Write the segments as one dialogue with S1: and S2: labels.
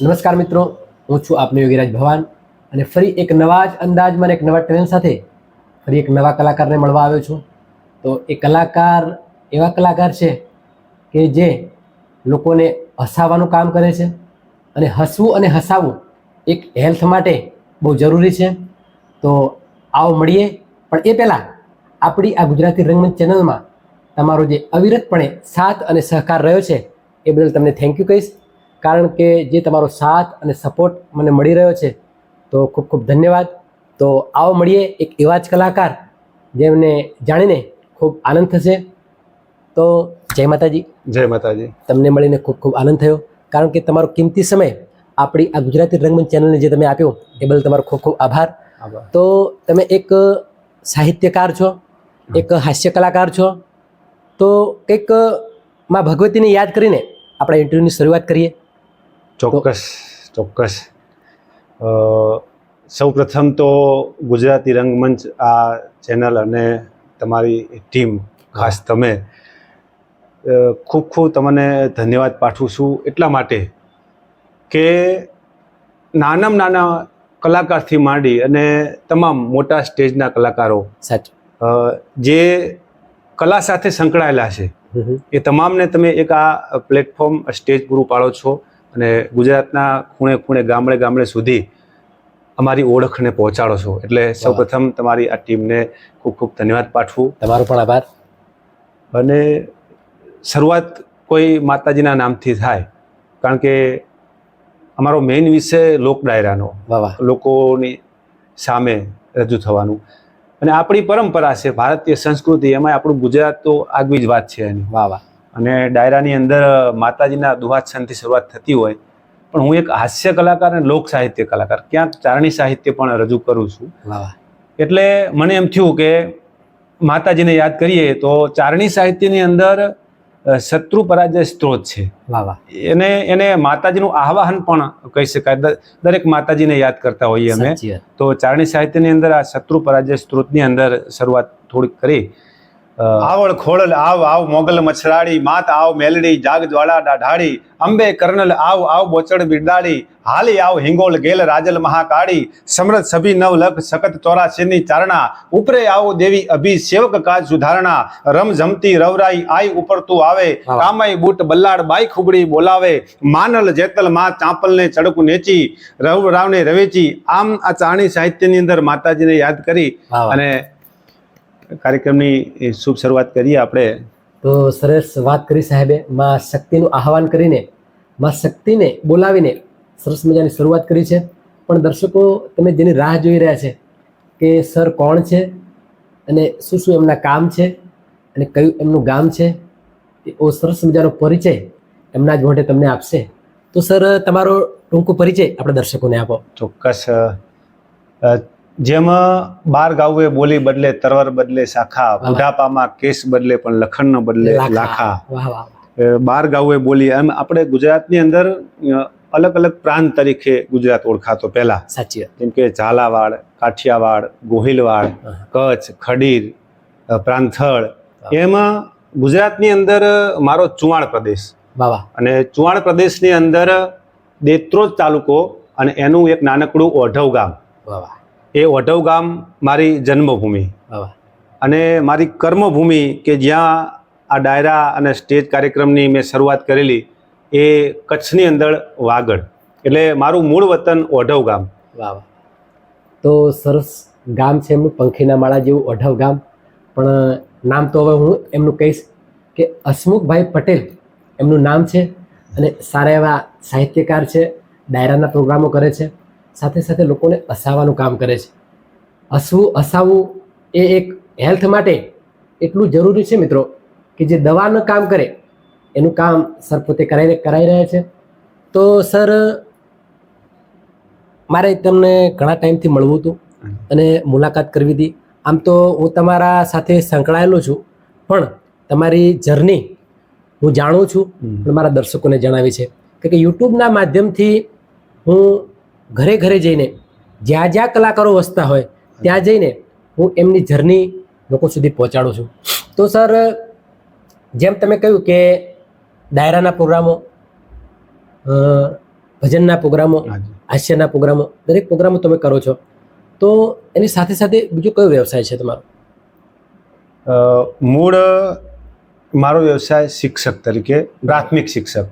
S1: નમસ્કાર મિત્રો, હું છું આપનો યોગીરાજ ભવાન અને ફરી એક નવા જ અંદાજમાં એક નવા ટ્રેન્ડ સાથે ફરી એક નવા કલાકારને મળવા આવ્યો છું. તો એ કલાકાર એવા કલાકાર છે કે જે લોકોને હસાવવાનું કામ કરે છે અને હસવું અને હસાવવું એક હેલ્થ માટે બહુ જરૂરી છે. તો આવો મળીએ, પણ એ પહેલાં આપણી આ ગુજરાતી રંગમંચ ચેનલમાં તમારો જે અવિરતપણે સાથ અને સહકાર રહ્યો છે એ બદલ તમને થેન્ક યુ કહીશ. કારણ કે જે તમારો સાથ અને સપોર્ટ મને મળી રહ્યો છે, તો ખૂબ ખૂબ ધન્યવાદ. તો આવો મળીએ એક એવા જ કલાકાર જેમને જાણીને ખૂબ આનંદ થશે. તો જય માતાજી.
S2: જય માતાજી.
S1: તમને મળીને ખૂબ ખૂબ આનંદ થયો, કારણ કે તમારો કિંમતી સમય આપણી આ ગુજરાતી રંગમંચ ચેનલને જે તમે આપ્યો એ બદલ તમારો ખૂબ ખૂબ આભાર. તો તમે એક સાહિત્યકાર છો, એક હાસ્ય કલાકાર છો, તો કંઈક માં ભગવતીને યાદ કરીને આપણા ઇન્ટરવ્યૂની શરૂઆત કરીએ.
S2: ચોક્કસ. સૌ પ્રથમ તો ગુજરાતી રંગમંચ આ ચેનલ અને તમારી ટીમ, ખાસ તમે, ખૂબ ખૂબ તમને ધન્યવાદ પાઠવું છું. એટલા માટે કે નાનામાં નાના કલાકારથી માંડી અને તમામ મોટા સ્ટેજના કલાકારો જે કલા સાથે સંકળાયેલા છે એ તમામને તમે એક આ પ્લેટફોર્મ, સ્ટેજ પૂરું પાડો છો અને ગુજરાતના ખૂણે ખૂણે, ગામડે ગામડે સુધી અમારી ઓળખને પહોંચાડો છો. એટલે સૌપ્રથમ તમારી આ ટીમને ખૂબ ખૂબ ધન્યવાદ પાઠવું.
S1: તમારો પણ આભાર.
S2: અને શરૂઆત કોઈ માતાજીના નામથી થાય, કારણ કે અમારો મેઇન વિષય લોક ડાયરાનો, લોકોની સામે રજૂ થવાનું. અને આપણી પરંપરા છે, ભારતીય સંસ્કૃતિ, એમાં આપણું ગુજરાત તો આગવી જ વાત છે એની. અને ડાયરાની અંદર માતાજીના દુહાછંદથી શરૂઆત થતી હોય, પણ હું એક હાસ્ય કલાકાર અને લોક સાહિત્ય કલાકાર, ક્યાંક ચારણી સાહિત્ય પણ રજૂ કરું છું. એટલે મને એમ થયું કે માતાજીને યાદ કરીએ તો ચારણી સાહિત્યની અંદર શત્રુ પરાજય સ્ત્રોત છે. એને માતાજીનું આવાહન પણ કહી શકાય. દરેક માતાજીને યાદ કરતા હોઈએ અમે. તો ચારણી સાહિત્યની અંદર આ શત્રુ પરાજય સ્ત્રોતની અંદર શરૂઆત થોડીક કરી. આવળ ખોળલ આવ આવ મોગલ મછરાડી, માત આવ મેલડી જાગ જ્વાળા ઢાળી, અંબે કર્નલ આવ આવ બોચડ બિરડાડી, હાલી આવ હિંગોળ ગેલ રાજલ મહાકાળી, સમરથ સભી નવ લખ સખત 84ની ચારણા, ઉપરે આવો દેવી અભી સેવક કાજ સુધારણા, રમ જમતી રવરાઈ આઈ ઉપર તું આવે, કામાઈ બૂટ બલ્લાડ બાઈ ખુબડી બોલાવે, માનલ જેતલ માં ચાંપલને ચડકું નેચી, રવ રાવને રવેચી. આમ આ ચારણી સાહિત્યની અંદર માતાજીને યાદ કરી અને કાર્યક્રમની શુભ શરૂઆત કરીએ આપણે.
S1: તો સરસ વાત કરી સાહેબે. માં શક્તિનું આહવાન કરીને, માં શક્તિને બોલાવીને સરસ મજાની શરૂઆત કરી છે. પણ દર્શકો તમે જેની રાહ જોઈ રહ્યા છે કે સર કોણ છે અને શું શું એમના કામ છે અને કયું એમનું ગામ છે, એ સરસ મજાનો પરિચય એમના જ મોઢે તમને આપશે. તો સર તમારો ટૂંકો પરિચય આપણે દર્શકોને આપો.
S2: ચોક્કસ. જેમ 12 ગાઉએ બોલી બદલે, તરવર બદલે શાખા, બુઢાપામાં કેસ બદલે પણ લખણ ન બદલે લાખા. 12 ગાઉએ બોલી. એમ આપણે ગુજરાતની અંદર અલગ અલગ પ્રાંત તરીકે ગુજરાત ઓળખાતો પહેલા. જેમ કે ઝાલાવાડ, કાઠિયાવાડ, ગોહિલવાડ, કચ્છ, ખડીર, પ્રાંથળ. એમાં ગુજરાતની અંદર મારો ચુવાણ પ્રદેશ, અને ચુવાણ પ્રદેશની અંદર દેત્રોજ તાલુકો અને એનું એક નાનકડું ઓઢવ ગામ. એ ઓઢવ ગામ મારી જન્મભૂમિ અને મારી કર્મભૂમિ, કે જ્યાં આ ડાયરા અને સ્ટેજ કાર્યક્રમની મેં શરૂઆત કરેલી એ કચ્છની અંદર વાગડ. એટલે મારું મૂળ વતન ઓઢવ ગામ.
S1: તો સરસ ગામ છે એમનું, પંખીના માળા જેવું ઓઢવ ગામ. પણ નામ તો હવે હું એમનું કહીશ કે હસમુખભાઈ પટેલ એમનું નામ છે. અને સારા એવા સાહિત્યકાર છે, ડાયરાના પ્રોગ્રામો કરે છે, સાથે સાથે લોકોને હસાવવાનું કામ કરે છે. હસવું હસાવવું એ એક હેલ્થ માટે એટલું જરૂરી છે મિત્રો, કે જે દવાનું કામ કરે એનું કામ સર પોતે કરાઈ રહ્યા છે. તો સર મારે તમને ઘણા ટાઈમથી મળવું હતું અને મુલાકાત કરવી હતી. આમ તો હું તમારા સાથે સંકળાયેલો છું, પણ તમારી જર્ની હું જાણું છું, પણ મારા દર્શકોને જણાવી છે કે યુટ્યુબના માધ્યમથી હું ઘરે ઘરે જઈને, જ્યાં જ્યાં કલાકારો વસતા હોય ત્યાં જઈને હું એમની જર્ની લોકો સુધી પહોંચાડું છું. તો સર જેમ તમે કહ્યું કે ડાયરાના પ્રોગ્રામો ભજનના પ્રોગ્રામો,
S2: હાજી.
S1: હાસ્યના પ્રોગ્રામો, દરેક પ્રોગ્રામો તમે કરો છો, તો એની સાથે સાથે બીજો કયો વ્યવસાય છે તમારો?
S2: મૂળ મારો વ્યવસાય શિક્ષક તરીકે, પ્રાથમિક શિક્ષક.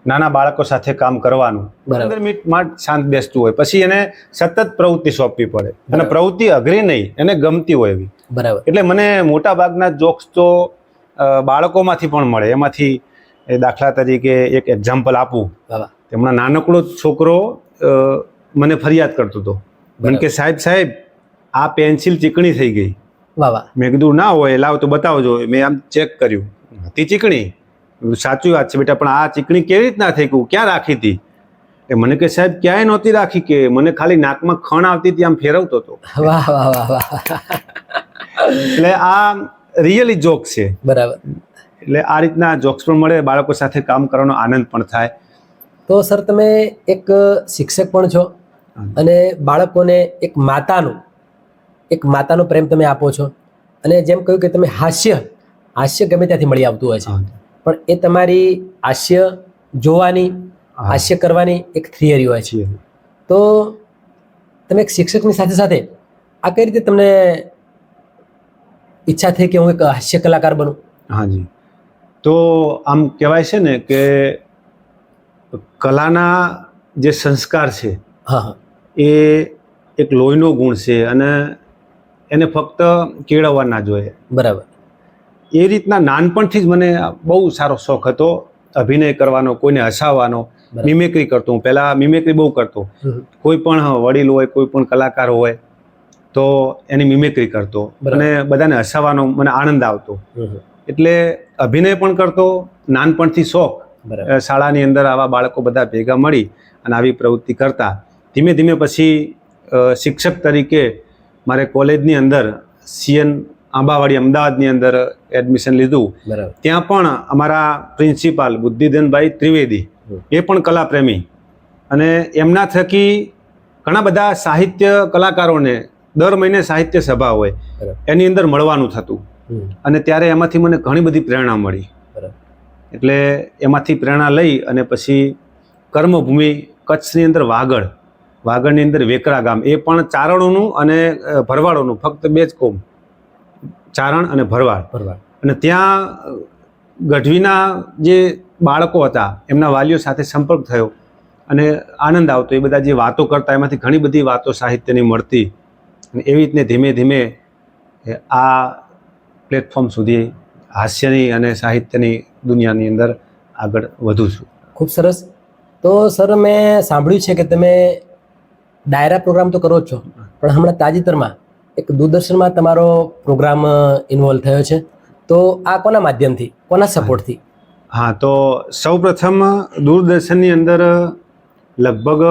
S2: નાના બાળકો સાથે કામ કરવાનું,
S1: બરાબર.
S2: 15 મિનિટ માટે શાંત બેસતું હોય, પછી એને સતત પ્રવૃત્તિ સોંપવી પડે, અને
S1: બરાબર.
S2: પ્રવૃત્તિ અઘરી નહીં, એને ગમતી હોય એવી.
S1: બરાબર.
S2: એટલે મને મોટા ભાગના જોક્સ તો બાળકોમાંથી પણ મળે. એમાંથી દાખલા તરીકે એક એક્ઝામ્પલ આપું.
S1: વાહ.
S2: હમણાં નાનકડો છોકરો મને ફરિયાદ કરતો હતો. મને કે સાહેબ આ પેન્સિલ ચીકણી થઈ ગઈ.
S1: વાહ વાહ.
S2: મેં કીધું ના હોય, લાવ તો બતાવજો. મેં આમ ચેક કર્યું, હતી ચીકણી. સાચી વાત છે બેટા, પણ આ ચીકણી કેવી રીતના થઈ ગયું, ક્યાં રાખી હતી? એ મને કે સાહેબ ક્યાંય નહોતી રાખી, કે મને ખાલી નાકમાં ખણ આવતી હતી, આમ ફેરવતો હતો.
S1: વાહ વાહ વાહ વાહ.
S2: એટલે આ રિયલી જોક છે.
S1: બરાબર.
S2: એટલે આ રીતના જોક્સ પણ મળે, બાળકો સાથે કામ કરવાનો આનંદ પણ થાય.
S1: તો સર તમે એક શિક્ષક પણ છો, અને બાળકોને એક માતાનો પ્રેમ તમે આપો છો, અને જેમ કહ્યું કે તમે હાસ્ય ગમે ત્યાંથી મળી આવતું હોય છે, પણ એ તમારી હાસ્ય જોવાની, હાસ્ય કરવાની એક થિયરી હોય છે. તો તમે એક શિક્ષકની સાથે સાથે આ કઈ રીતે તમને ઈચ્છા થઈ કે હું એક હાસ્ય કલાકાર બનું?
S2: હાજી. તો આમ કહેવાય છે ને કે કલાના જે સંસ્કાર છે,
S1: હા હા,
S2: એ એક લોહીનો ગુણ છે, અને એને ફક્ત કેળવવા ના જોઈએ.
S1: બરાબર.
S2: એ રીતના નાનપણથી જ મને બહુ સારો શોખ હતો અભિનય કરવાનો, કોઈને હસાવવાનો. મિમિક્રી કરતો હું. પહેલાં મિમિક્રી બહુ કરતો. કોઈ પણ વડીલ હોય, કોઈ પણ કલાકાર હોય, તો એની મિમિક્રી કરતો, અને બધાને હસાવવાનો મને આનંદ આવતો. એટલે અભિનય પણ કરતો, નાનપણથી શોખ. શાળાની અંદર આવા બાળકો બધા ભેગા મળી અને આવી પ્રવૃત્તિ કરતા. ધીમે ધીમે પછી શિક્ષક તરીકે મારે કોલેજની અંદર CN આંબાવાડી અમદાવાદની અંદર એડમિશન લીધું. ત્યાં પણ અમારા પ્રિન્સિપાલ બુદ્ધિધનભાઈ ત્રિવેદી, એ પણ કલાપ્રેમી, અને એમના થકી ઘણા બધા સાહિત્ય કલાકારોને દર મહિને સાહિત્ય સભા હોય, એની અંદર મળવાનું થતું, અને ત્યારે એમાંથી મને ઘણી બધી પ્રેરણા મળી. એટલે એમાંથી પ્રેરણા લઈ અને પછી કર્મભૂમિ કચ્છની અંદર વાગડની અંદર વેકરા ગામ, એ પણ ચારણોનું અને ભરવાડોનું, ફક્ત બે જ કોમ, ચારણ અને ભરવાડ. અને ત્યાં ગઢવીના જે બાળકો હતા, એમના વાલીઓ સાથે સંપર્ક થયો, અને આનંદ આવતો. એ બધા જે વાતો કરતા, એમાંથી ઘણી બધી વાતો સાહિત્યની મળતી, અને એવી રીતને ધીમે ધીમે આ પ્લેટફોર્મ સુધી હાસ્યની અને સાહિત્યની દુનિયાની અંદર આગળ વધું છું.
S1: ખૂબ સરસ. તો સર મેં સાંભળ્યું છે કે તમે ડાયરા પ્રોગ્રામ તો કરો જ છો, પણ હમણાં તાજેતરમાં એક દૂરદર્શનમાં તમારો પ્રોગ્રામ ઇન્વોલ્વ થયો છે. તો આ કોના માધ્યમથી, કોના સપોર્ટથી?
S2: હા, તો સૌપ્રથમ દૂરદર્શનની અંદર લગભગ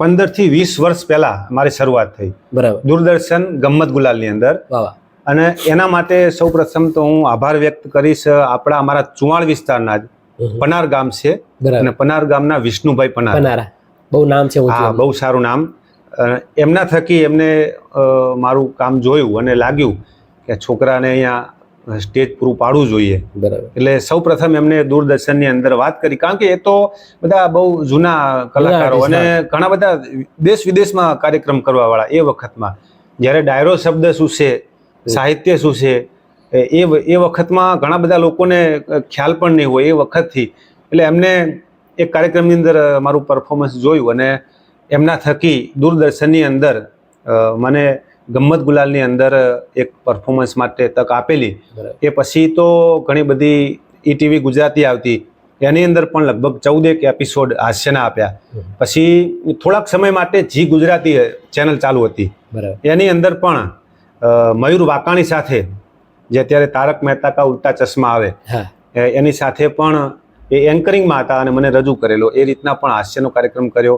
S2: 15 થી 20 વર્ષ પહેલાં મારી શરૂઆત થઈ.
S1: બરાબર.
S2: દૂરદર્શન ગમ્મત ગુલાલની અંદર.
S1: વાહ.
S2: અને એના માટે સૌપ્રથમ તો હું આભાર વ્યક્ત કરીશ અમારા ચુવાણ વિસ્તારના જ પનાર ગામ છે, અને પનાર ગામના વિષ્ણુભાઈ પનારા.
S1: બહુ નામ છે.
S2: હા, બહુ સારું નામ. એમના થકી એમને મારું કામ જોયું અને લાગ્યું કે છોકરાને અહીંયા સ્ટેજ પૂરું પાડવું જોઈએ. એટલે સૌપ્રથમ એમને દૂરદર્શનની અંદર વાત કરી, કારણ કે એ તો બધા બહુ જૂના કલાકારો અને ઘણા બધા દેશ વિદેશમાં કાર્યક્રમ કરવાવાળા. એ વખતમાં જ્યારે ડાયરો શબ્દ શું છે, સાહિત્ય શું છે, એ વખતમાં ઘણા બધા લોકોને ખ્યાલ પણ નહીં હોય એ વખતથી. એટલે એમને એક કાર્યક્રમની અંદર મારું પરફોર્મન્સ જોયું, અને એમના થકી દૂરદર્શનની અંદર મને ગમ્મત ગુલાલની અંદર એક પરફોર્મન્સ માટે તક આપેલી. એ પછી તો ઘણી બધી ETV ગુજરાતી આવતી, એની અંદર પણ લગભગ 14 એપિસોડ હાસ્યના આપ્યા. પછી થોડાક સમય માટે જી ગુજરાતી ચેનલ ચાલુ હતી, એની અંદર પણ મયુર વાકાણી સાથે, જે અત્યારે તારક મહેતા કા ઉલ્ટા ચશ્મા આવે, એની સાથે પણ એ એન્કરિંગમાં હતા, અને મને રજૂ કરેલો. એ રીતના પણ હાસ્યનો કાર્યક્રમ કર્યો.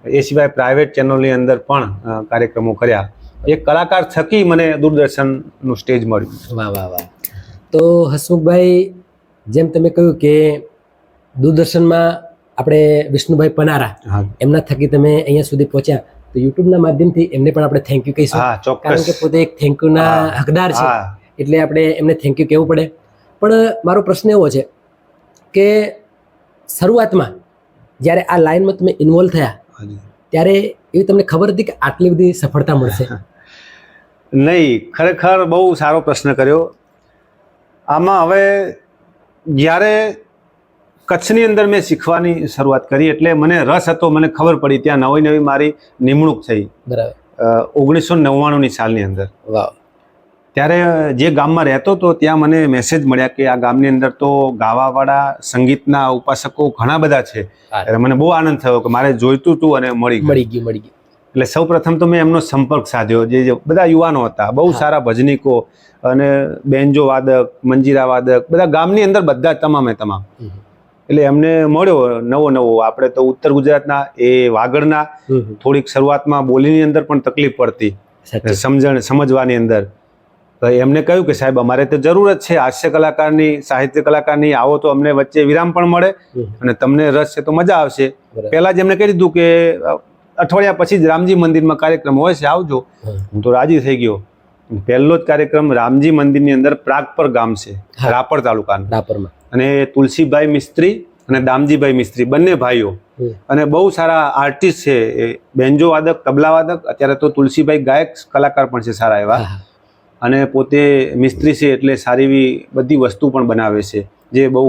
S2: એ સિવાય પ્રાઇવેટ ચેનલની અંદર પણ કાર્યક્રમો કર્યા. એક કલાકાર થકી મને દૂરદર્શનનું સ્ટેજ મળ્યું.
S1: વાહ વાહ વાહ. તો હસમુખભાઈ, જેમ તમે કહ્યું કે દૂરદર્શનમાં આપણે વિષ્ણુભાઈ પનારા, એમના થકી તમે અહીંયા સુધી પહોંચ્યા, તો યુટ્યુબના માધ્યમથી એમને પણ આપણે થેન્ક યુ કહીશું, કારણ કે પોતે એક થેન્ક યુના હકદાર છે, એટલે આપણે એમને થેન્ક યુ કહેવું પડે. પણ મારો પ્રશ્ન એવો છે કે શરૂઆતમાં જ્યારે આ લાઈનમાં તમે ઇન્વોલ્વ થયા
S2: હાજી.
S1: ત્યારે એવી તમને ખબર હતી કે આટલી બધી સફળતા મળશે?
S2: નહીં, ખરેખર બહુ સારો પ્રશ્ન કર્યો. આમાં હવે જ્યારે કચ્છની અંદર મેં શીખવાની શરૂઆત કરી એટલે મને રસ હતો, મને ખબર પડી. ત્યાં નવી મારી નિમણૂક થઈ
S1: બરાબર.
S2: 1999ની સાલની અંદર.
S1: વાહ.
S2: ત્યારે જે ગામમાં રહેતો હતો ત્યાં મને મેસેજ મળ્યા કે આ ગામની અંદર તો ગાવાવાળા સંગીતના ઉપાસકો ઘણા બધા છે. એટલે મને બહુ આનંદ થયો કે મારે જોઈતું હતું અને મળી ગયું. એટલે સૌ પ્રથમ તો મેં એમનો સંપર્ક સાધ્યો. જે બધા યુવાનો હતા, બહુ સારા ભજનીકો અને બેન્જો વાદક, મંજીરા વાદક, બધા ગામની અંદર બધા તમામ. એટલે એમને મળ્યો નવો. આપણે તો ઉત્તર ગુજરાતના, એ વાગડના. થોડીક શરૂઆતમાં બોલીની અંદર પણ તકલીફ પડતી, સમજવાની અંદર. તો એમને કહ્યું કે સાહેબ અમારે તો જરૂરત છે હાસ્ય કલાકારની, સાહિત્ય કલાકારની. આવો તો અમને વચ્ચે વિરામ પણ મળે અને તમને રસ છે તો મજા આવશે. પહેલા જ એમને કહી દીધું કે અઠવાડિયા પછી જ રામજી મંદિરમાં કાર્યક્રમ હોય છે, આવજો. હું તો રાજી થઈ ગયો. પહેલો જ કાર્યક્રમ રામજી મંદિરની અંદર પ્રાગપર ગામ છે, રાપર તાલુકાનું. અને તુલસીભાઈ મિસ્ત્રી અને દામજીભાઈ મિસ્ત્રી બંને ભાઈઓ અને બહુ સારા આર્ટિસ્ટ છે. બેન્જો વાદક, તબલા વાદક. અત્યારે તો તુલસીભાઈ ગાયક કલાકાર પણ છે સારા એવા. અને પોતે મિસ્ત્રી છે એટલે સારી એવી બધી વસ્તુ પણ બનાવે છે, જે બહુ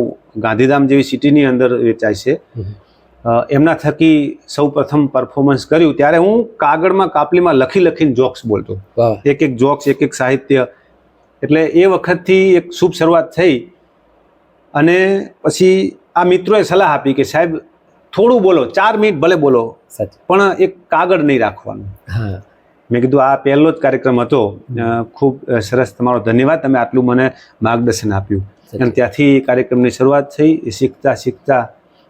S2: ગાંધીધામ જેવી સિટીની અંદર વેચાય છે. એમના થકી સૌ પ્રથમ પરફોર્મન્સ કર્યું ત્યારે હું કાગળમાં કાપલીમાં લખીને જોક્સ બોલતો. એક જોક્સ, એક સાહિત્ય. એટલે એ વખતથી એક શુભ શરૂઆત થઈ. અને પછી આ મિત્રોએ સલાહ આપી કે સાહેબ થોડું બોલો, 4 મિનિટ ભલે બોલો, પણ એક કાગળ નહીં રાખવાનું. મેં કીધું આ પહેલો જ કાર્યક્રમ હતો. ખૂબ સરસ, તમારો ધન્યવાદ, તમે આટલું મને માર્ગદર્શન આપ્યું. અને ત્યાંથી કાર્યક્રમની શરૂઆત થઈ. શીખતા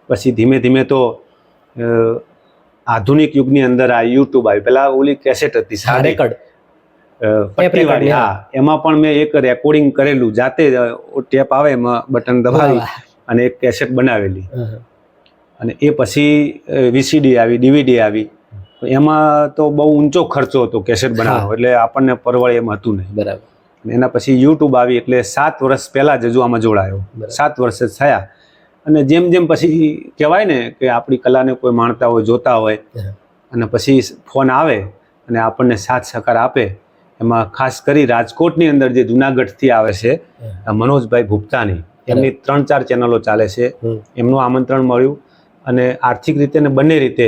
S2: પછી ધીમે તો આધુનિક યુગની અંદર આ યુટ્યુબ આવી. પહેલા ઓલી કેસેટ હતી પટ્ટીવાળી. એમાં પણ મેં એક રેકોર્ડિંગ કરેલું જાતે. ટેપ આવે એમાં બટન દબાવી અને એક કેસેટ બનાવેલી. અને એ પછી VCD આવી, DVD આવી. એમાં તો બહુ ઊંચો ખર્ચો હતો કેસેટ બનાવવાનો, એટલે આપણને પરવડે એમ હતું નહીં.
S1: બરાબર.
S2: એના પછી યુટ્યુબ આવી એટલે 7 વર્ષ પહેલા જ આમાં જોડાયો. 7 વર્ષ જ થયા. અને જેમ પછી કહેવાય ને કે આપણી કલાને કોઈ માણતા હોય, જોતા હોય, અને પછી ફોન આવે અને આપણને સાથ સહકાર આપે. એમાં ખાસ કરી રાજકોટની અંદર જે જુનાગઢથી આવે છે મનોજભાઈ ભુપ્તાની, એમની 3-4 ચેનલો ચાલે છે. એમનું આમંત્રણ મળ્યું અને આર્થિક રીતે ને બંને રીતે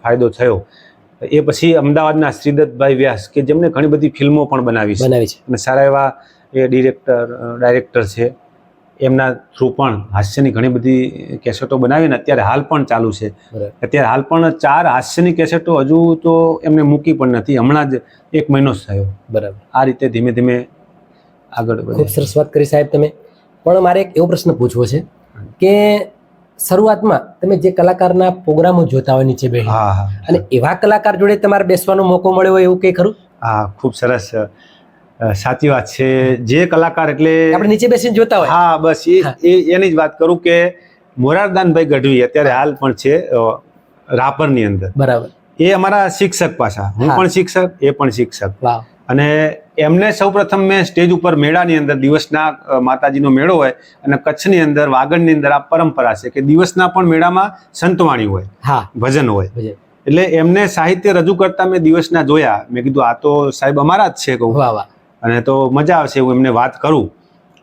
S2: ફાયદો થયો. એ પછી અમદાવાદના શ્રીદત્તભાઈ વ્યાસ કે જેમને ઘણી બધી ફિલ્મો પણ બનાવી છે અને સારા એવા એ ડાયરેક્ટર છે. એમના થ્રુ પણ હાસ્યની ઘણી બધી કેસેટો બનાવીને અત્યારે હાલ પણ ચાલુ છે. અત્યારે હાલ પણ 4 હાસ્યની કેસેટો હજુ તો એમને મૂકી પણ નથી, હમણાં જ 1 મહિનો જ થયો. બરાબર. આ રીતે ધીમે આગળ વધે.
S1: ખૂબ સરસ વાત કરી સાહેબ તમે. પણ મારે એક એવો પ્રશ્ન પૂછવો છે કે શરૂઆતમાં તમે જે કલાકારના પ્રોગ્રામો જોતા હોય નીચે બેઠી, અને એવા કલાકાર જોડે તમારે બેસવાનો મોકો મળ્યો હોય એવું કંઈ ખરું?
S2: હા, ખૂબ સરસ, સાચી વાત છે. જે કલાકાર એટલે
S1: આપણે નીચે બેસીને જોતા હોય.
S2: હા, બસ એની જ વાત કરું કે મોરારદાનભાઈ ગઢવી અત્યારે હાલ પણ છે રાપરની અંદર.
S1: બરાબર.
S2: એ અમારા શિક્ષક પાછા. હું પણ શિક્ષક, એ પણ શિક્ષક. અને એમને સૌપ્રથમ મેં સ્ટેજ ઉપર મેળાની અંદર, દિવસના માતાજીનો મેળો હોય અને કચ્છની અંદર વાગડની અંદર આ પરંપરા છે કે દિવસના પણ મેળામાં સંતવાણી હોય, ભજન હોય. એટલે એમને સાહિત્ય રજૂ કરતા મેં દિવસના જોયા. મેં કીધું આ તો સાહેબ અમારા જ છે કહું, અને તો મજા આવશે હું એમને વાત કરું.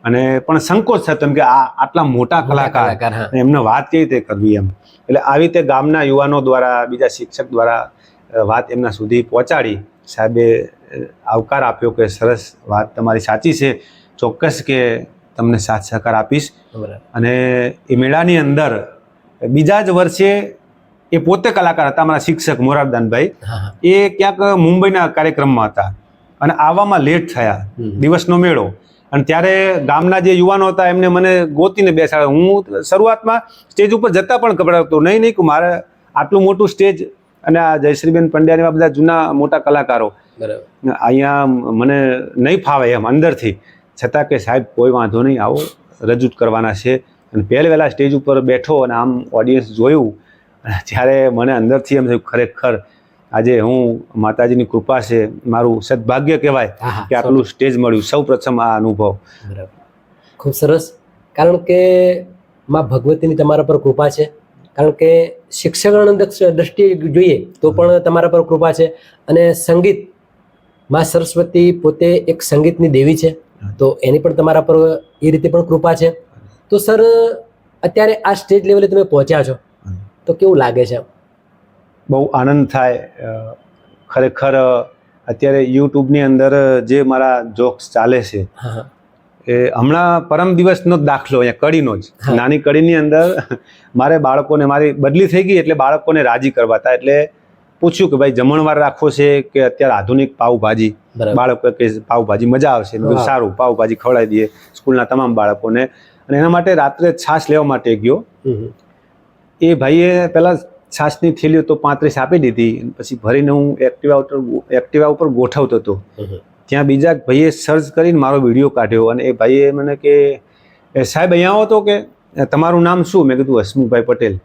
S2: અને પણ સંકોચ થતો એમ કે આટલા મોટા કલાકાર એમને વાત કેવી રીતે કરવી એમ. એટલે આવી રીતે ગામના યુવાનો દ્વારા, બીજા શિક્ષક દ્વારા વાત એમના સુધી પહોંચાડી. સાહેબે આવકાર આપ્યો કે સરસ વાત તમારી સાચી છે, ચોક્કસ કે તમને સાથ સહકાર આપીશ. અને એ મેળાની અંદર બીજા જ વર્ષે એ પોતે કલાકાર હતા, અમારા શિક્ષક મોરારદાનભાઈ. એ ક્યાંક મુંબઈના કાર્યક્રમમાં હતા અને આવવામાં લેટ થયા. દિવસનો મેળો, અને ત્યારે ગામના જે યુવાનો હતા એમને મને ગોતીને બેસાડ્યા. હું શરૂઆતમાં સ્ટેજ ઉપર જતા પણ ગભરાતો, નહીં કે મારે આટલું મોટું સ્ટેજ, અને આ જયશ્રીબેન પંડ્યા એવા બધા જૂના મોટા કલાકારો અહીંયા મને નહીં ફાવે એમ અંદરથી. છતાં કે સાહેબ કોઈ વાંધો નહીં, આવો રજૂ કરવાના છે. અને પહેલા સ્ટેજ ઉપર બેઠો અને આમ ઓડિયન્સ જોયું, ત્યારે મને અંદરથી એમ થયું ખરેખર આજે હું માતાજીની કૃપા છે, મારું સદભાગ્ય કહેવાય કે આટલું સ્ટેજ મળ્યું. સૌ પ્રથમ આ અનુભવ.
S1: ખૂબ સરસ. કારણ કે માં ભગવતીની તમારા પર કૃપા છે. કારણ કે શિક્ષણ દ્રષ્ટિએ જોઈએ તો પણ તમારા પર કૃપા છે, અને સંગીત માં સરસ્વતી પોતે એક સંગીતની દેવી છે, તો એની પણ તમારા પર એ રીતે પણ કૃપા છે. તો સર અત્યારે આ સ્ટેજ લેવલે તમે પહોંચ્યા છો તો કેવું લાગે છે?
S2: બહુ આનંદ થાય. ખરેખર અત્યારે યુટ્યુબની અંદર જે મારા જોક્સ ચાલે છે
S1: હા,
S2: એ હમણાં પરમ દિવસનો જ દાખલો, અહીંયા કડીનો જ,
S1: હા.
S2: નાની કડીની અંદર મારે બાળકોને, મારી બદલી થઈ ગઈ એટલે બાળકોને રાજી કરવા હતા, એટલે પૂછ્યું કે ભાઈ જમણવાર રાખવો છે કે અત્યારે આધુનિક પાવભાજી.
S1: બરાબર.
S2: બાળકો કે પાવભાજી મજા આવશે, મેં કીધું
S1: વાહ.
S2: સારું, પાવભાજી ખવડાવી દઈએ સ્કૂલના તમામ બાળકોને. અને એના માટે રાત્રે છાશ લેવા માટે ગયો.
S1: હમ.
S2: એ ભાઈએ પહેલાં છાશની થેલીઓ તો 35 આપી દીધી, પછી ભરીને હું એક્ટિવા ઉપર ગોઠવતો હતો.
S1: હમ.
S2: ત્યાં બીજા ભાઈએ સર્ચ કરીને મારો વિડીયો કાઢ્યો, અને એ ભાઈએ મને કે સાહેબ અહીંયા આવો તો, કે તમારું નામ શું? મેં કીધું હસમુખભાઈ પટેલ.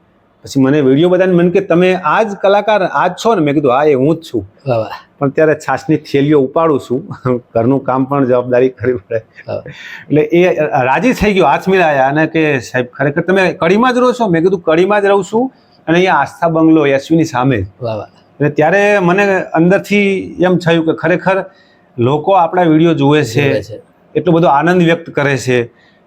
S2: પછી મને વિડીયો બતાવીને મને કે તમે આ જ કલાકાર, આ જ છો ને? મેં કીધું હા, એ હું જ છું.
S1: વાહ વાહ.
S2: પણ ત્યારે છાશની થેલીઓ ઉપાડું છું, ઘરનું કામ પણ જવાબદારી કરવી પડે.
S1: હા.
S2: એટલે એ રાજી થઈ ગયો, હાથ મિલાયા, અને કે સાહેબ ખરેખર તમે કડીમાં જ રહો છો? મેં કીધું કડીમાં જ રહું છું, અને અહીંયા આસ્થા બંગલો એસવીની સામે જ.
S1: વાહ વાહ.
S2: એટલે ત્યારે મને અંદરથી એમ થયું કે ખરેખર લોકો આપણા વિડીયો જુએ છે,
S1: જોવે છે.
S2: એટલો બધો આનંદ વ્યક્ત કરે છે.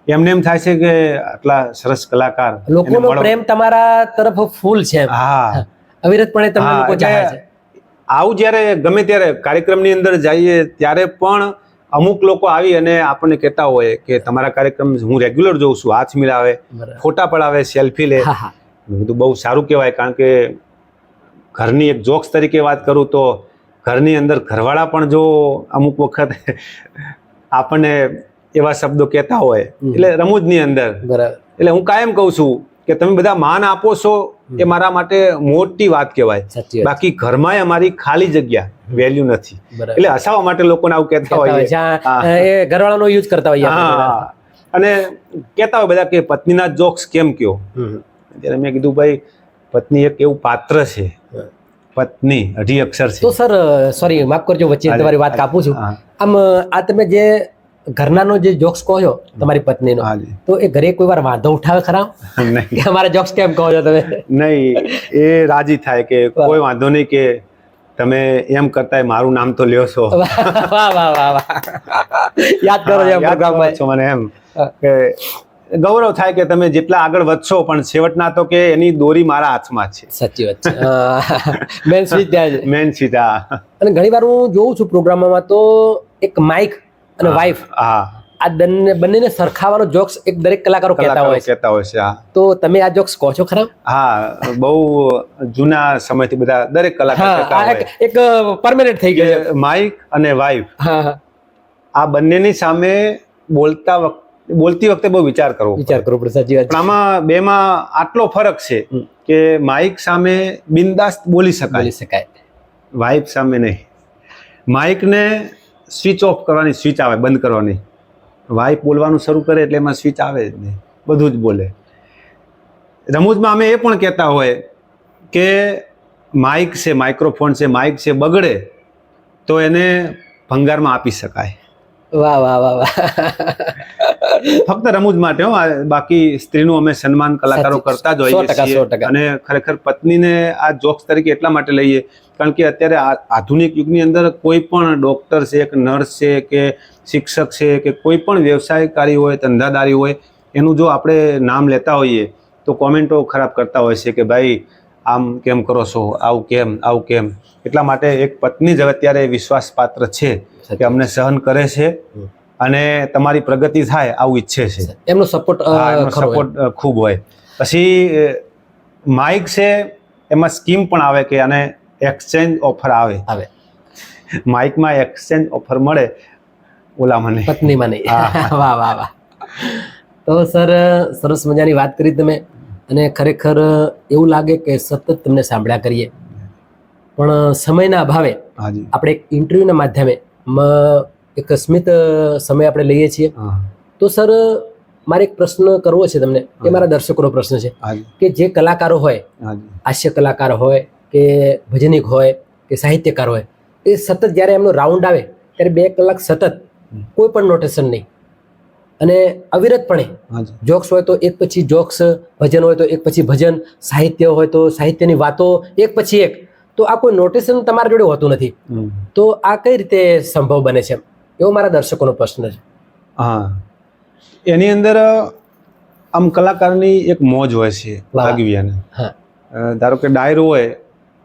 S2: એમને એમ થાય છે કે આટલા સરસ કલાકાર એને
S1: લોકોનો
S2: મળવા-
S1: પ્રેમ તમારા તરફ ફૂલ છે.
S2: હા,
S1: અવિરતપણે તમને
S2: હા,
S1: લોકો ચાહે
S2: એટલે
S1: છે.
S2: આવું જ્યારે ગમે ત્યારે કાર્યક્રમની અંદર જઈએ ત્યારે પણ અમુક લોકો આવી અને આપણને કહેતા હોય કે તમારા કાર્યક્રમ હું રેગ્યુલર જોઉં છું, હાથ મિલાવે,
S1: બરાબર.
S2: ફોટા પડાવે, સેલ્ફી લે.
S1: હા હા.
S2: મેં કીધું બહુ સારું કહેવાય, કારણ કે ઘરની એક જોક્સ તરીકે વાત કરું તો ઘરની અંદર ઘરવાળા પણ જો અમુક વખત આપણને એવા શબ્દો કહેતા હોય, એટલે રમૂજની અંદર,
S1: બરાબર.
S2: એટલે હું કાયમ કહું છું કે તમે બધા માન આપો છો એ મારા માટે મોટી વાત કહેવાય.
S1: સાચી વાત.
S2: બાકી ઘરમાં અમારી ખાલી જગ્યા, વેલ્યુ નથી.
S1: બરાબર.
S2: એટલે હસાવવા માટે લોકોને આવું કહેતા
S1: કહેતા હોય
S2: હોય.
S1: જ્યાં, એ ઘરવાળાનો યુઝ કરતા હોઈએ આપણે.
S2: હા, અને કહેતા હોય બધા કે પત્નીના જોક્સ કેમ કયો?
S1: હમ.
S2: ત્યારે મેં કીધું ભાઈ, પત્ની એક એવું પાત્ર છે, પત્ની 2 અક્ષર છે.
S1: તો સર સોરી, માફ કરજો, વચ્ચે તમારી વાત કાપું છું.
S2: હા.
S1: આમ આ તમે જે ઘરનાનો જે જોક્સ કહો છો તમારી પત્નીનો,
S2: હાજી.
S1: તો એ ઘરે કોઈ વાર વાંધો ઉઠાવે ખરા
S2: નહીં,
S1: કે અમારા જોક્સ કેમ કહો છો તમે?
S2: નહીં, એ રાજી થાય કે કોઈ વાંધો નહીં, કે તમે એમ કરતા મારું નામ તો લ્યો છો.
S1: વાહ વાહ વાહ વાહ. યાદ કરો છો
S2: યાદ કરો
S1: પ્રોગ્રામમાં.
S2: છો મને, એમ કે ગૌરવ થાય કે તમે જેટલા આગળ વધશો પણ છેવટના તો કે એની દોરી મારા હાથમાં છે.
S1: સાચી વાત છે. મેન સ્વીચ ત્યાં છે.
S2: મેન સીધા.
S1: અને ઘણી વાર હું જોઉં છું પ્રોગ્રામમાં તો એક માઇક અને વાઇફ,
S2: હા,
S1: આ બંનેને સરખાવાનો જોક્સ એક દરેક કલાકારો કહેતા હોય છે.
S2: કહેતા હોય છે. હા,
S1: તો તમે આ જોક્સ કહો છો ખરા?
S2: હા, બહુ જૂના સમયથી બધા દરેક કલાકાર
S1: હા,
S2: કહેતા
S1: આ
S2: હોય
S1: એક પરમેનન્ટ થઈ ગયું છે.
S2: કે માઇક અને વાઇફ,
S1: હા હા.
S2: આ બંનેની સામે બોલતી વખતે બહુ વિચાર કરવો પડે.
S1: વિચાર કરવો પડે. સાચી વાત
S2: પણ
S1: છે.
S2: આમાં બેમાં આટલો ફરક છે કે માઇક સામે બિંદાસ્ત બોલી શકાય,
S1: બોલી શકાય.
S2: વાઇફ સામે નહીં. માઇકને સ્વિચ ઓફ કરવાની સ્વિચ આવે, બંધ કરવાની. વાઇફ બોલવાનું શરૂ કરે એટલે એમાં સ્વિચ આવે જ નહીં, બધું જ બોલે. રમૂજમાં અમે એ પણ કહેતા હોય કે માઇક છે, માઇક્રોફોન છે, માઇક છે, બગડે તો એને ભંગારમાં આપી શકાય.
S1: વાહ વાહ વાહ વાહ.
S2: ફક્ત રમૂજ માટે હો, બાકી સ્ત્રીનું અમે સન્માન કલાકારો
S1: સાચી,
S2: કરતા જ
S1: 100%
S2: હોઈએ છીએ.
S1: 100%.
S2: અને ખરેખર પત્નીને આ જોક્સ તરીકે એટલા માટે લઈએ કારણ કે અત્યારે આધુનિક યુગની અંદર કોઈ પણ ડોક્ટર છે કે નર્સ છે કે શિક્ષક છે કે કોઈ પણ વ્યવસાયકારી હોય, ધંધાદારી હોય, એનું જો આપણે નામ લેતા હોઈએ તો કોમેન્ટો ખરાબ કરતા હોય છે કે ભાઈ આમ કેમ કરો છો, આવું કેમ, આવું કેમ. એટલા માટે એક પત્ની જ અત્યારે વિશ્વાસપાત્ર છે કે અમને સહન કરે છે અને તમારી પ્રગતિ થાય આવું ઈચ્છે છે.
S1: એમનો સપોર્ટ
S2: સપોર્ટ ખૂબ હોય. પછી માઇક છે, એમાં સ્કીમ પણ આવે કે આને એક્સચેન્જ ઓફર આવે. માઇકમાં એક્સચેન્જ ઓફર મળે, ઓલામાં નહીં,
S1: પત્નીમાં નહીં. વાહ વાહ વાહ. તો સર સરસ મજાની વાત કરી તમે, અને ખરેખર એવું લાગે કે સતત તમને સાંભળ્યા કરીએ, પણ સમયના અભાવે આપણે એક ઇન્ટરવ્યુના માધ્યમે એક સ્મિત સમય આપણે લઈએ છીએ. તો સર મારે એક પ્રશ્ન કરવો છે તમને, એ મારા દર્શકોનો પ્રશ્ન છે કે જે કલાકારો હોય, હાસ્ય કલાકાર હોય કે ભજનિક હોય કે સાહિત્યકાર હોય, એ સતત જ્યારે એમનો રાઉન્ડ આવે ત્યારે 2 કલાક સતત કોઈ પણ નોટેશન નહીં અને અવિરતપણે
S2: હાજી
S1: જોક્સ હોય તો એક પછી જોક્સ, ભજન હોય તો એક પછી ભજન, સાહિત્ય હોય તો સાહિત્યની વાતો એક પછી એક. તો આ કોઈ નોટેશન તમારા જોડે હોતું નથી. તો આ કઈ રીતે સંભવ બને છે, એવો મારા દર્શકોનો પ્રશ્ન છે.
S2: હા, એની અંદર આમ કલાકારની એક મોજ હોય છે આગવીયાને.
S1: હા.
S2: ધારો કે ડાયરો હોય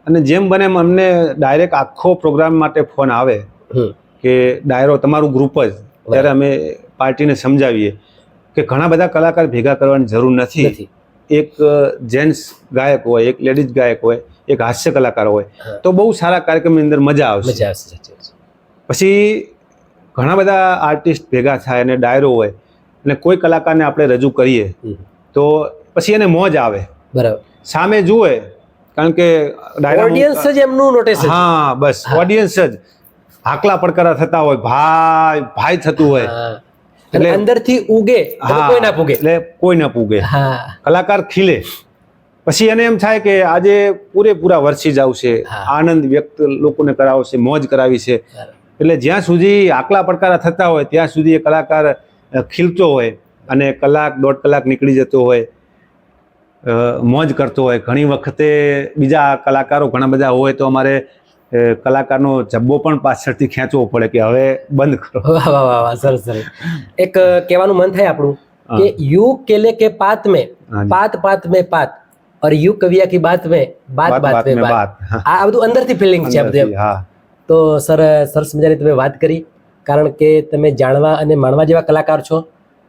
S2: અને જેમ બને એમ અમને ડાયરેક્ટ આખો પ્રોગ્રામ માટે ફોન આવે કે ડાયરો તમારું ગ્રુપ જ, ત્યારે અમે પાર્ટીને સમજાવીએ કે ઘણા બધા કલાકાર ભેગા કરવાની જરૂર નથી. એક જેન્ટ્સ ગાયક હોય, એક લેડીઝ ગાયક હોય, એક હાસ્ય કલાકાર હોય, તો બહુ સારા કાર્યક્રમની અંદર મજા આવશે. પછી ઘણા બધા આર્ટિસ્ટ ભેગા થાય અને ડાયરો હોય અને કોઈ કલાકારને આપણે રજૂ કરીએ તો પછી એને મોજ આવે.
S1: બરાબર. સામે
S2: જુએ, કારણ કે
S1: ઓડિયન્સ જ એમનું નોટિસ.
S2: હા, બસ ઓડિયન્સ જ હાકલા પડકારા થતા હોય, ભાઈ ભાઈ થતું હોય,
S1: એટલે અંદરથી ઉગે, કોઈ ના પૂગે.
S2: એટલે કોઈ ના પૂગે, કલાકાર ખીલે. પછી એને એમ થાય કે આજે પૂરેપૂરા વરસી જ આવશે, આનંદ વ્યક્ત લોકોને કરાવશે, મોજ કરાવી છે. એટલે જ્યાં સુધી આકલા પડકારા થતા હોય ત્યાં સુધી એ કલાકાર ખીલતો હોય અને કલાક 1.5 કલાક નીકળી જતો હોય, મોજ કરતો હોય. ઘણી વખતે બીજા કલાકારો ઘણા બધા હોય તો અમારે કલાકારનો જબ્બો પણ પાછળથી ખેંચવો પડે કે હવે બંધ કરો.
S1: વાહ વાહ વાહ, સરસ સરસ. એક કહેવાનું મન થાય આપણું કે યુ કેલે કે પાત में पात में पात और यू कविया की बात में बात में बात. આ બધું અંદરથી ફિલિંગ છે બધું. તો સર, સરસ મજાની તમે વાત કરી, કારણ કે તમે જાણવા અને માણવા જેવા કલાકાર છો.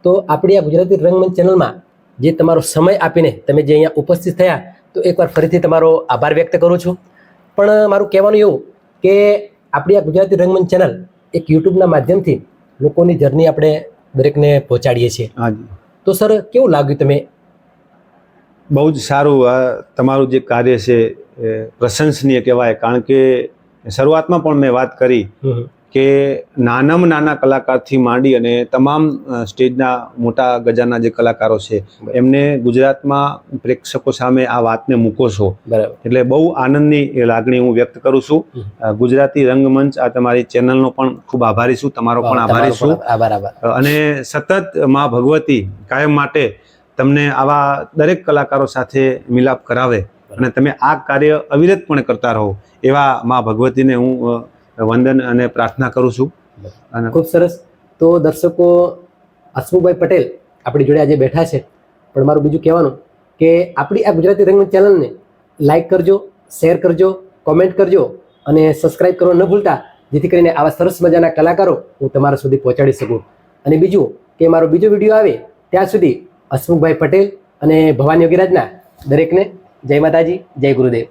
S1: તો આપણી આ ગુજરાતી રંગમંચ ચેનલમાં જે તમારો સમય આપીને તમે જે અહીંયા ઉપસ્થિત થયા, તો એકવાર ફરીથી તમારો આભાર વ્યક્ત કરું છું. પણ મારું કહેવાનું એવું કે આપણી આ ગુજરાતી રંગમંચ ચેનલ એક યુટ્યુબના માધ્યમથી લોકોની જર્ની આપણે દરેકને પહોંચાડીએ છીએ. તો સર, કેવું લાગ્યું તમે?
S2: બહુ જ સારું. તમારું જે કાર્ય છે પ્રશંસનીય કહેવાય, કારણ કે શરૂઆતમાં પણ મેં વાત કરી કે નાનામાં નાના કલાકારથી માંડી અને તમામ સ્ટેજના મોટા ગજાના જે કલાકારો છે એમને ગુજરાતમાં પ્રેક્ષકો સામે આ વાતને મૂકો છો. એટલે બહુ આનંદની લાગણી હું વ્યક્ત કરું છું. ગુજરાતી રંગમંચ આ તમારી ચેનલનો પણ ખૂબ આભારી છું, તમારો પણ આભારી છું. અને સતત માં ભગવતી કાયમ માટે તમને આવા દરેક કલાકારો સાથે મિલાપ કરાવે અને તમે આ કાર્ય અવિરતપણે કરતા રહો, એવા માં ભગવતીને હું વંદન અને પ્રાર્થના કરું છું.
S1: ખૂબ સરસ. તો દર્શકો, હસમુખભાઈ પટેલ આપણી જોડે આજે બેઠા છે. પણ મારું બીજું કહેવાનું કે આપણી આ ગુજરાતી રંગમંચ ચેનલને લાઈક કરજો, શેર કરજો, કોમેન્ટ કરજો અને સબસ્ક્રાઇબ કરવાનું ન ભૂલતા, જેથી કરીને આવા સરસ મજાના કલાકારો હું તમારા સુધી પહોંચાડી શકું. અને બીજું કે મારો બીજો વિડીયો આવે ત્યાં સુધી હસમુખભાઈ પટેલ અને ભવાની યોગીરાજના દરેકને જય માતાજી, જય ગુરુદેવ.